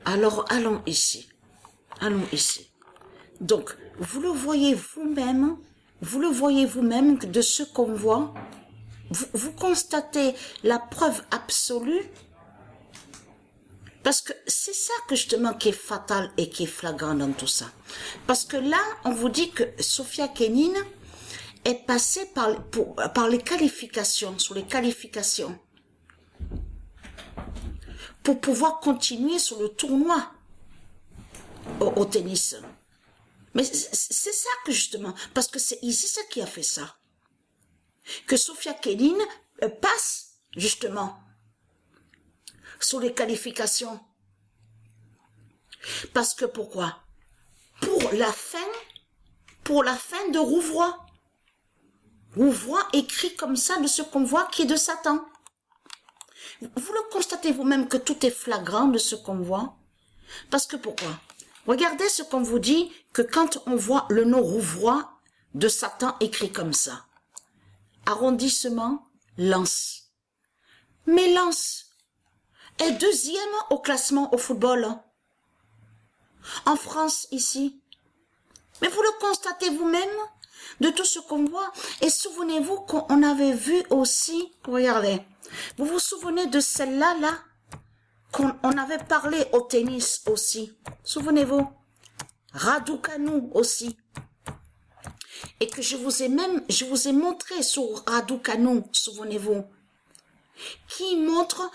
Alors, allons ici. Allons ici. Donc, vous le voyez vous-même de ce qu'on voit. Vous constatez la preuve absolue. Parce que c'est ça que justement qui est fatal et qui est flagrant dans tout ça. Parce que là, on vous dit que Sophia Kenin est passée par les qualifications, sur les qualifications, pour pouvoir continuer sur le tournoi au tennis. Mais c'est ça que justement, parce que c'est ici ça qui a fait ça. Que Sophia Kenin passe justement sur les qualifications. Parce que pourquoi? Pour la fin de Rouvroy. Rouvroy écrit comme ça de ce qu'on voit qui est de Satan. Vous le constatez vous-même que tout est flagrant de ce qu'on voit. Parce que pourquoi? Regardez ce qu'on vous dit, que quand on voit le nom Rouvroy de Satan écrit comme ça. Arrondissement, Lens. Mais Lens est deuxième au classement au football. En France, ici. Mais vous le constatez vous-même de tout ce qu'on voit. Et souvenez-vous qu'on avait vu aussi, regardez, vous vous souvenez de celle-là, là, qu'on avait parlé au tennis aussi. Souvenez-vous. Raducanu aussi. Et que je vous ai montré sur Raducanu, souvenez-vous. Qui montre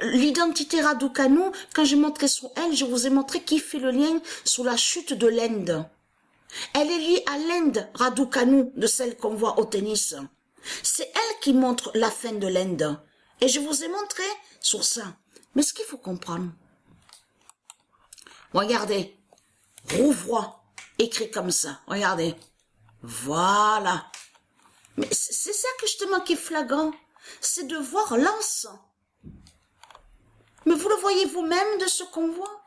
l'identité Raducanu. Quand j'ai montré sur elle, je vous ai montré qui fait le lien sur la chute de l'Inde. Elle est liée à l'Inde, Raducanu, de celle qu'on voit au tennis. C'est elle qui montre la fin de l'Inde. Et je vous ai montré sur ça. Mais ce qu'il faut comprendre, regardez, Rouvroy, écrit comme ça, regardez. Voilà. Mais c'est ça que justement qui est flagrant. C'est de voir Lens. Mais vous le voyez vous-même de ce qu'on voit.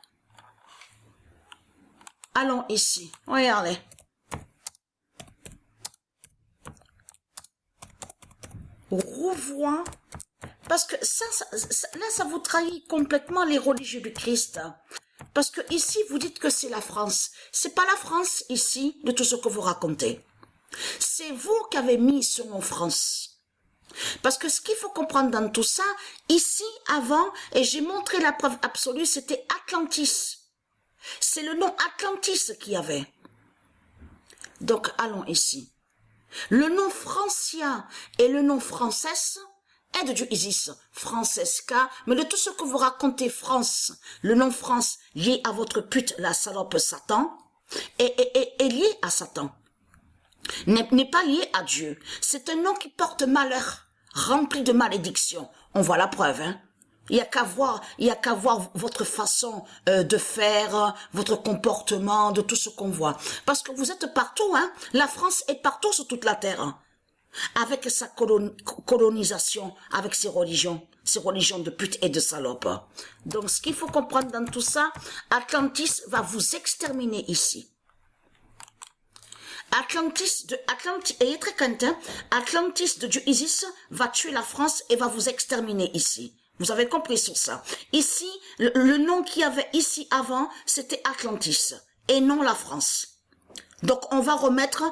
Allons ici, regardez. Rouvroy, parce que là, ça vous trahit complètement les religieux du Christ. Parce que ici, vous dites que c'est la France. C'est pas la France ici, de tout ce que vous racontez. C'est vous qui avez mis ce nom France. Parce que ce qu'il faut comprendre dans tout ça, ici, avant, et j'ai montré la preuve absolue, c'était Atlantis. C'est le nom Atlantis qu'il y avait. Donc, allons ici. Le nom Francia et le nom Frances est de Dieu Isis, Francesca, mais de tout ce que vous racontez France, le nom France lié à votre pute, la salope Satan, est lié à Satan. N'est pas lié à Dieu. C'est un nom qui porte malheur, rempli de malédiction. On voit la preuve, hein. Il y a qu'à voir votre façon de faire, votre comportement, de tout ce qu'on voit. Parce que vous êtes partout, hein. La France est partout sur toute la terre. Avec sa colonisation, avec ses religions de pute et de salope. Donc, ce qu'il faut comprendre dans tout ça, Atlantis va vous exterminer ici. Ayez très crainte, hein. Atlantis de Dieu Isis va tuer la France et va vous exterminer ici. Vous avez compris sur ça. Ici, le nom qu'il y avait ici avant, c'était Atlantis et non la France. Donc, on va remettre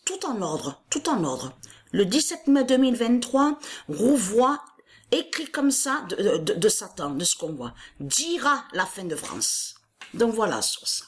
tout en ordre, tout en ordre. Le 17 mai 2023, Rouvroy, écrit comme ça de Satan, de ce qu'on voit, dira la fin de France. Donc, voilà sur ça.